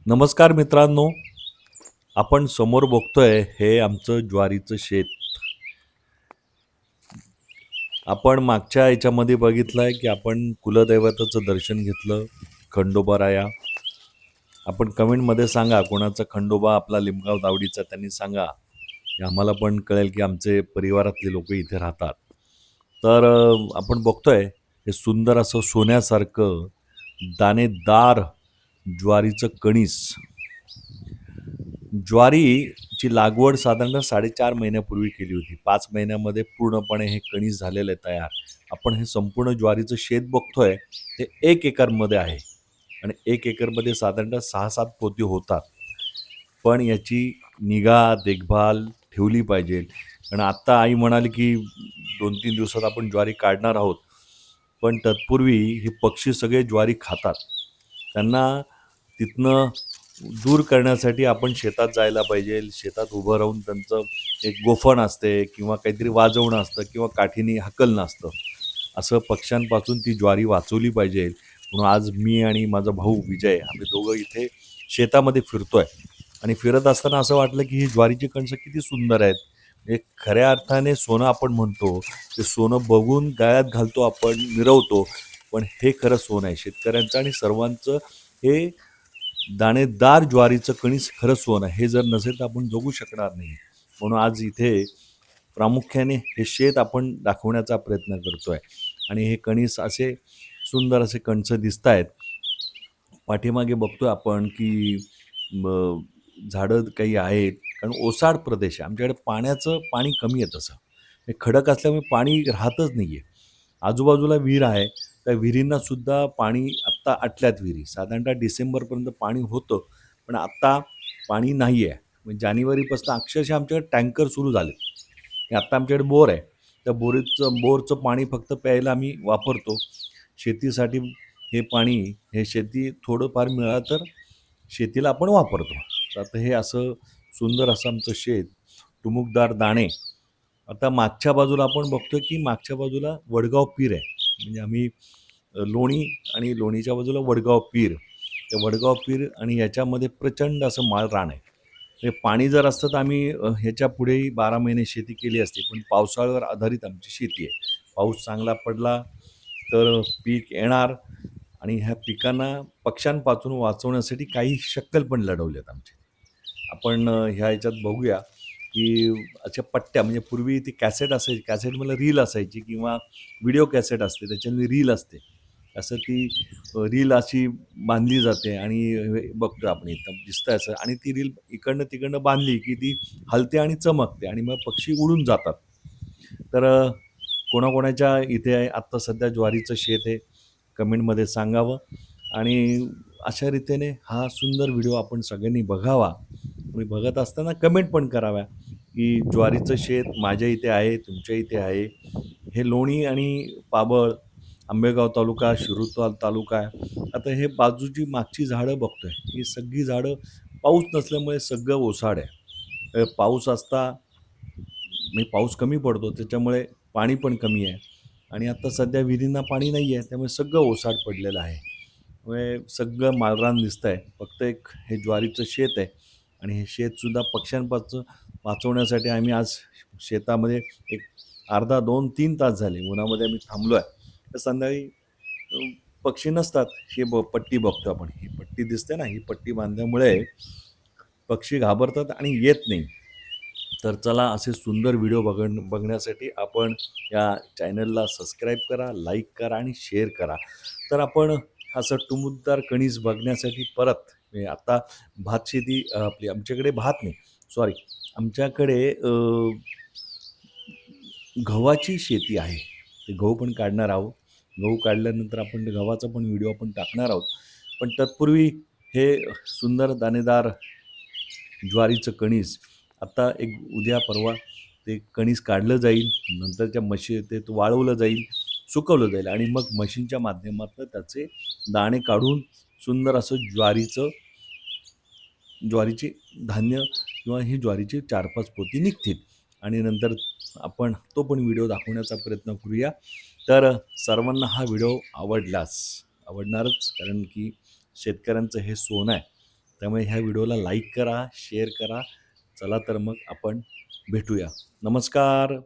नमस्कार मित्रांनो, आपण समोर बघतोय हे आमचं ज्वारीचं शेत. आपण मागच्या याच्यामध्ये बघितलंय, की आपण कुलदैवताचं दर्शन घेतलं, खंडोबाराया. आपण कमेंटमध्ये सांगा कोणाचा खंडोबा आपला लिंबगाव दावडीचा त्यांनी सांगा. की आम्हाला पण कळेल, की आमचे परिवारातले लोकं इथे राहतात. तर आपण बघतोय हे सुंदर असं सोन्यासारखं दाणेदार ज्वारीचं कणीस. ज्वारीची लागवड साधारणतः 4.5 महिन्यापूर्वी केली होती. 5 महिन्यामध्ये पूर्णपणे हे कणीस झालेलं आहे तयार. आपण हे संपूर्ण ज्वारीचं शेत बघतोय, ते 1 एकरमध्ये आहे आणि 1 एकरमध्ये साधारणतः 6-7 पोती होतात. पण याची निगा, देखभाल ठेवली पाहिजे. आणि आत्ता आई म्हणाली, की 2-3 दिवसात आपण ज्वारी काढणार आहोत. पण तत्पूर्वी हे पक्षी सगळे ज्वारी खातात. त्यांना तिथनं दूर करण्यासाठी आपण शेतात जायला पाहिजे. शेतात उभं राहून त्यांचं एक गोफण असते किंवा काहीतरी वाजवणं असतं किंवा काठीने हाकलणं असतं. असं पक्ष्यांपासून ती ज्वारी वाचवली पाहिजे. म्हणून आज मी आणि माझा भाऊ विजय आम्ही दोघं इथे शेतामध्ये फिरतोय आणि फिरत असताना असं वाटलं, की ही ज्वारीची कणसं किती सुंदर आहेत. म्हणजे खऱ्या अर्थाने सोनं आपण म्हणतो, ते सोनं बघून गळ्यात घालतो आपण, मिरवतो. पण हे खरं सोनं आहे शेतकऱ्यांचं आणि सर्वांचं. हे दाणेदार ज्वारीचं कणीस खरं सोनं आहे. हे जर नसेल तर आपण जगू शकणार नाही. म्हणून आज इथे प्रामुख्याने हे शेत आपण दाखवण्याचा प्रयत्न करतोय आणि हे कणीस असे सुंदर असे कणस दिसतायत. पाठीमागे बघतोय आपण की झाडं काही आहेत, कारण ओसाड प्रदेश आहे. आमच्याकडे पाण्याचं पाणी कमी आहे तसं. हे खडक असल्यामुळे पाणी राहतच नाहीये. आजूबाजूला विहीर आहे. त्या विहिरींना सुद्धा पाणी आत्ता आटल्यात विहिरी. साधारणतः डिसेंबरपर्यंत पाणी होतं, पण आत्ता पाणी नाही आहे. म्हणजे जानेवारीपासून अक्षरशः आमच्याकडे टँकर सुरू झाले. आणि आत्ता आमच्याकडे बोर आहे. त्या बोरचं पाणी फक्त प्यायला आम्ही वापरतो. शेतीसाठी हे पाणी, हे शेती थोडंफार मिळालं तर शेतीला आपण वापरतो. तर आता हे असं सुंदर असं आमचं शेत, टुमुकदार दाणे. आता मागच्या बाजूला आपण बघतोय, की मागच्या बाजूला वडगाव पीर आहे. म्हणजे आम्ही लोणी आणि लोणीच्या बाजूला वडगाव पीर. ते वडगाव पीर आणि याच्यामध्ये प्रचंड असं माळरान आहे. हे पाणी जर असतं तर आम्ही ह्याच्या पुढेही 12 महिने शेती केली असती. पण पावसाळ्यावर आधारित आमची शेती आहे. पाऊस चांगला पडला तर पीक येणार आणि ह्या पिकांना पक्ष्यांपासून वाचवण्यासाठी काही शक्कल पण लढवलेत आमचे. आपण ह्या ह्याच्यात बघूया, की अशा पट्ट्या म्हणजे पूर्वी ती कॅसेट असायची, कॅसेटमधलं रील असायची किंवा व्हिडिओ कॅसेट असते, त्याच्यामध्ये रील असते. असं ती रील अशी बांधली जाते आणि हे बघतोय आपण इथं दिसतंय असं आणि ती रील इकडनं-तिकडनं बांधली, की ती हलते आणि चमकते आणि मग पक्षी उडून जातात. तर कोणाकोणाच्या इथे आहे आत्ता सध्या ज्वारीचं शेत आहे, कमेंटमध्ये सांगावं आणि अशा रीतीने हा सुंदर व्हिडिओ आपण सगळ्यांनी बघावा. आणि बघत असताना कमेंट पण कराव्या, की ज्वारीचं शेत माझ्या इथे आहे, तुमच्या इथे आहे. हे लोणी आणि पाबळ, आंबेगाव तालुका, शिरूर तालुका आहे. आता हे बाजूची मागची झाडं बघतोय, ही सगळी झाडं पाऊस नसल्यामुळे सगळं ओसाड आहे. पाऊस असता म्हणजे पाऊस कमी पडतो त्याच्यामुळे पाणी पण कमी आहे आणि आता सध्या विहिरींना पाणी नाही आहे, त्यामुळे सगळं ओसाड पडलेलं आहे. त्यामुळे सगळं माळरान दिसतंय. फक्त एक हे ज्वारीचं शेत आहे आणि हे शेतसुद्धा पक्ष्यांपासून वाचवण्यासाठी आम्ही आज शेतामध्ये एक अर्धा 2-3 तास झाले उन्हामध्ये आम्ही थांबलो आहे. तर संध्याकाळी पक्षी नसतात. ही पट्टी बघतो आपण. ही पट्टी दिसते ना, ही पट्टी बांधल्यामुळे पक्षी घाबरतात आणि येत नाही. तर चला असे सुंदर व्हिडिओ बघण्यासाठी आपण या चॅनलला सबस्क्राईब करा, लाईक करा आणि शेअर करा. तर आपण असं टुमुकदार कणीस बघण्यासाठी परत आता भात शेती आपली आमच्याकडे भात नाही, सॉरी आमच्याकडे गव्हाची शेती आहे. ते गहू पण काढणार आहोत. गहू काढल्यानंतर आपण ते गव्हाचा पण व्हिडिओ आपण टाकणार आहोत. पण तत्पूर्वी हे सुंदर दाणेदार ज्वारीचं कणीस आता एक उद्या परवा ते कणीस काढलं जाईल. नंतरच्या ते वाळवलं जाईल, सुकवलं जाईल आणि मग मशीनच्या माध्यमातून त्याचे दाणे काढून सुंदर असं ज्वारीची धान्य किंवा ही ज्वारीची 4-5 पोती निघतील आणि नंतर आपण तो पण व्हिडिओ दाखवण्याचा प्रयत्न करूया. तर सर्वांना हा व्हिडिओ आवडणारच कारण की शेतकऱ्यांचं हे सोनं आहे. त्यामुळे ह्या व्हिडिओला लाईक करा, शेअर करा. चला तर मग आपण भेटूया. नमस्कार.